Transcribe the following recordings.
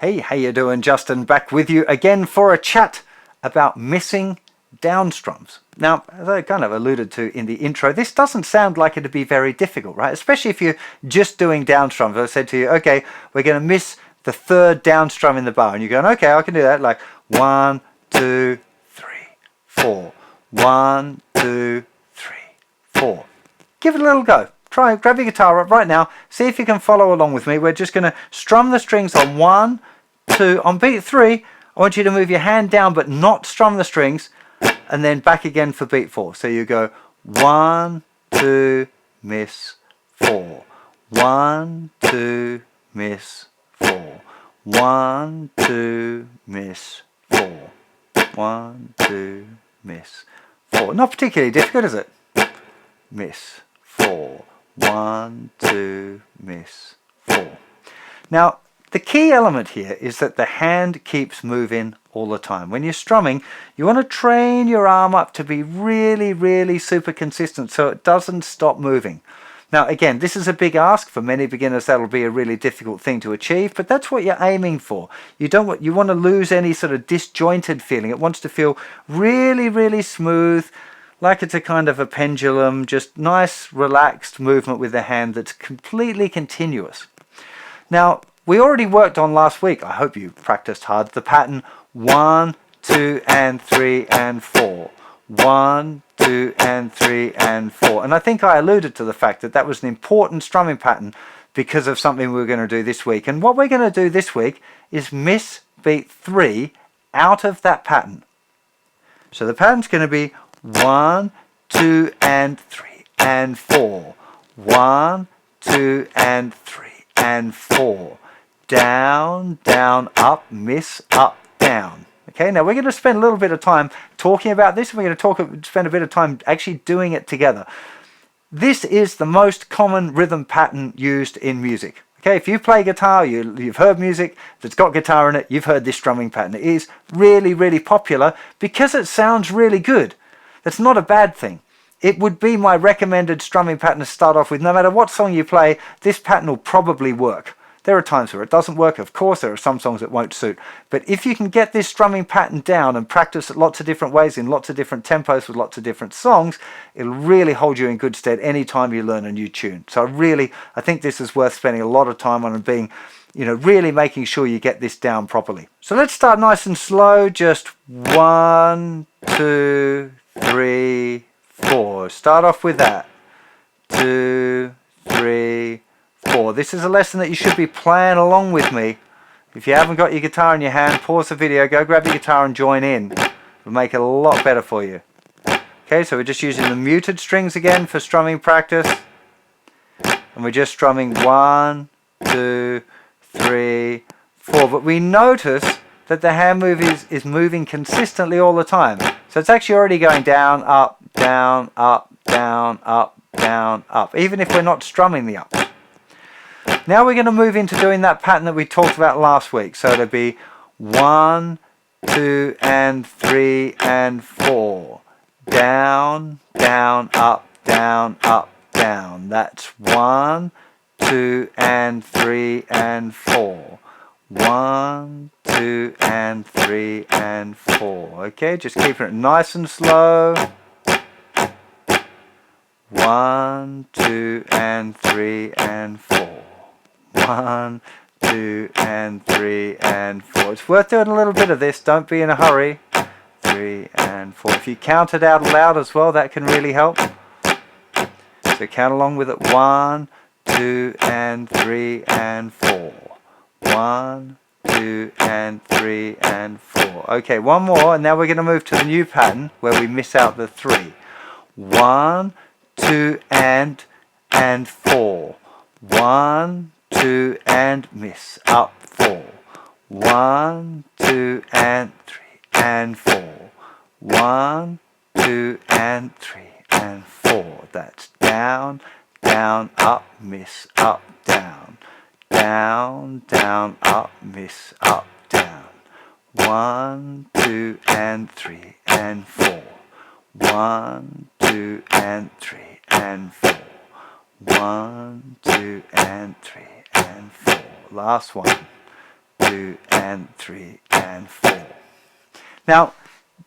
Hey, how you doing? Justin back with you again for a chat about missing down strums. Now, as I kind of alluded to in the intro, this doesn't sound like it'd be very difficult, right? Especially if you're just doing down strums. I said to you, okay, we're going to miss the third down strum in the bar. And you're going, okay, I can do that. Like 1, 2, 3, 4. 1, 2, 3, 4. Give it a little go. Try, grab your guitar up right now. See if you can follow along with me. We're just going to strum the strings on 1, 2. On beat 3, I want you to move your hand down but not strum the strings, and then back again for beat 4. So you go 1, 2, miss, 4. 1, 2, miss, 4. 1, 2, miss, 4. 1, 2, miss, 4. Not particularly difficult, is it? Miss, 4. 1, 2, miss, 4. Now, the key element here is that the hand keeps moving all the time. When you're strumming, you want to train your arm up to be really, really super consistent so it doesn't stop moving. Now, again, this is a big ask. For many beginners, that'll be a really difficult thing to achieve, but that's what you're aiming for. You want to lose any sort of disjointed feeling. It wants to feel really, really smooth, like it's a kind of a pendulum, just nice relaxed movement with the hand that's completely continuous. Now, we already worked on last week, I hope you practiced hard, the pattern 1, 2 and 3 and 4. 1, 2 and 3 and 4. And I think I alluded to the fact that that was an important strumming pattern because of something we were going to do this week. And what we're going to do this week is miss beat 3 out of that pattern. So the pattern's going to be 1, 2 and 3 and 4. 1, 2 and 3 and 4. Down, down, up, miss, up, down. Okay, now we're going to spend a little bit of time talking about this, and we're going to spend a bit of time actually doing it together. This is the most common rhythm pattern used in music. Okay, if you play guitar, you've heard music that's got guitar in it, you've heard this strumming pattern. It is really, really popular because it sounds really good. That's not a bad thing. It would be my recommended strumming pattern to start off with. No matter what song you play, this pattern will probably work. There are times where it doesn't work, of course. There are some songs that won't suit. But if you can get this strumming pattern down and practice it lots of different ways in lots of different tempos with lots of different songs, it'll really hold you in good stead any time you learn a new tune. So I think this is worth spending a lot of time on and being, really making sure you get this down properly. So let's start nice and slow. Just 1, 2, 3, 4. Start off with that. 2, 3, 4. This is a lesson that you should be playing along with me. If you haven't got your guitar in your hand, pause the video, go grab your guitar and join in. It'll make it a lot better for you. Okay, so we're just using the muted strings again for strumming practice. And we're just strumming 1, 2, 3, 4. But we notice that the hand move is moving consistently all the time. So it's actually already going down, up, down, up, down, up, down, up, even if we're not strumming the ups. Now we're going to move into doing that pattern that we talked about last week. So it'll be 1, 2 and 3 and 4. Down, down, up, down, up, down. That's 1, 2 and 3 and 4. 1, 2 and 3 and 4. Okay, just keeping it nice and slow. 1, 2 and 3 and 4. 1, 2 and 3 and 4. It's worth doing a little bit of this. Don't be in a hurry. 3 and 4. If you count it out loud as well, that can really help. So count along with it. 1, 2 and 3 and 4. 1, 2 and 3 and 4. Okay, one more, and now we're going to move to the new pattern where we miss out the 3. 1, 2 and 4. 1, 2 and miss, up, 4. 1, 2 and 3 and 4. 1, 2 and 3 and 4. That's down, down, up, miss, up, down. Down, down, up, miss, up, down. 1, 2 and 3 and 4. 1, 2 and 3 and 4. 1, 2 and 3 and 4. Last one. 2 2 and 3 and 4. Now,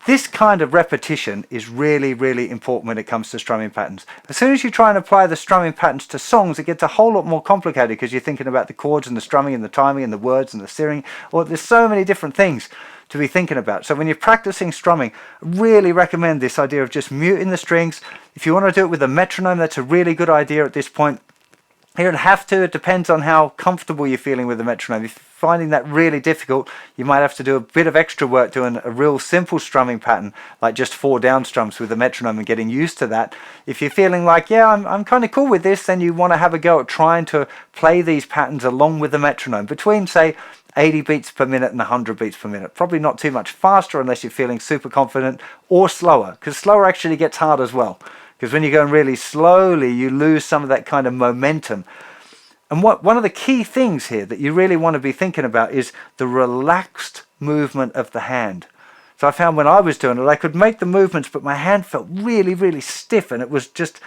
this kind of repetition is really, really important when it comes to strumming patterns. As soon as you try and apply the strumming patterns to songs, it gets a whole lot more complicated because you're thinking about the chords and the strumming and the timing and the words and the steering. Or there's so many different things to be thinking about. So when you're practicing strumming, I really recommend this idea of just muting the strings. If you want to do it with a metronome, that's a really good idea at this point. You don't have to, it depends on how comfortable you're feeling with the metronome. If you're finding that really difficult, you might have to do a bit of extra work doing a real simple strumming pattern, like just 4 down strums with the metronome and getting used to that. If you're feeling like, yeah, I'm kind of cool with this, then you want to have a go at trying to play these patterns along with the metronome between, say, 80 beats per minute and 100 beats per minute. Probably not too much faster unless you're feeling super confident, or slower, because slower actually gets hard as well. Because when you're going really slowly, you lose some of that kind of momentum. And one of the key things here that you really want to be thinking about is the relaxed movement of the hand. So I found when I was doing it, I could make the movements, but my hand felt really, really stiff, and it was just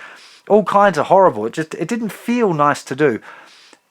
all kinds of horrible. It didn't feel nice to do.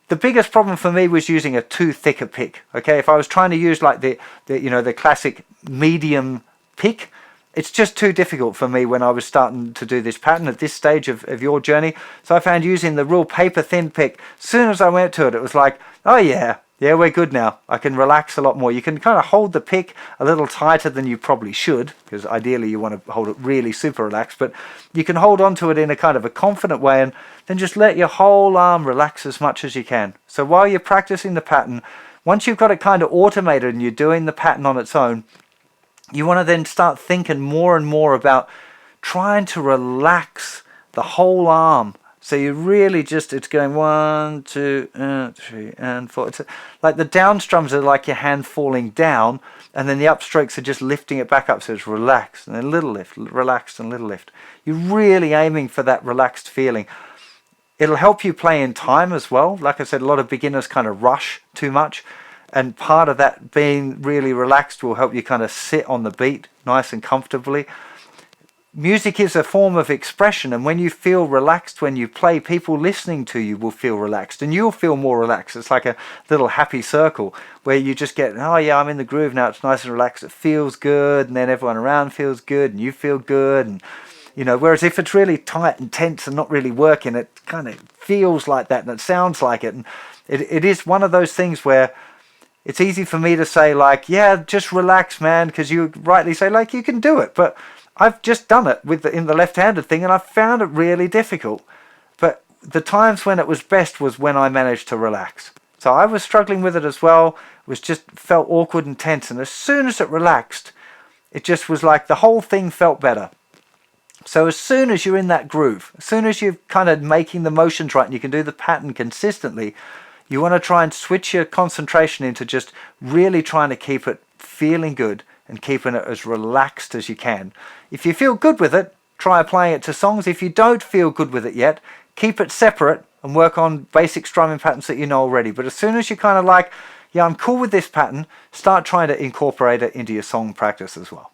The biggest problem for me was using a too thick a pick. Okay, if I was trying to use like the classic medium pick, it's just too difficult for me when I was starting to do this pattern at this stage of your journey. So I found using the real paper thin pick, as soon as I went to it, it was like, oh yeah, we're good now. I can relax a lot more. You can kind of hold the pick a little tighter than you probably should, because ideally you want to hold it really super relaxed, but you can hold on to it in a kind of a confident way, and then just let your whole arm relax as much as you can. So while you're practicing the pattern, once you've got it kind of automated and you're doing the pattern on its own, you want to then start thinking more and more about trying to relax the whole arm. So you really just, it's going 1, 2, 3 and 4. It's like the down strums are like your hand falling down, and then the upstrokes are just lifting it back up. So it's relaxed and then a little lift, relaxed and little lift. You're really aiming for that relaxed feeling. It'll help you play in time as well. Like I said, a lot of beginners kind of rush too much. And part of that being really relaxed will help you kind of sit on the beat nice and comfortably. Music is a form of expression, and when you feel relaxed when you play, people listening to you will feel relaxed, and you'll feel more relaxed. It's like a little happy circle where you just get, oh yeah, I'm in the groove now, it's nice and relaxed, it feels good, and then everyone around feels good, and you feel good, and whereas if it's really tight and tense and not really working, it kind of feels like that, and it sounds like it, and it is one of those things where it's easy for me to say, like, yeah, just relax, man, because you rightly say, like, you can do it. But I've just done it in the left-handed thing, and I found it really difficult. But the times when it was best was when I managed to relax. So I was struggling with it as well. It was just felt awkward and tense. And as soon as it relaxed, it just was like the whole thing felt better. So as soon as you're in that groove, as soon as you're kind of making the motions right and you can do the pattern consistently, you want to try and switch your concentration into just really trying to keep it feeling good and keeping it as relaxed as you can. If you feel good with it, try applying it to songs. If you don't feel good with it yet, keep it separate and work on basic strumming patterns that you know already. But as soon as you're kind of like, yeah, I'm cool with this pattern, start trying to incorporate it into your song practice as well.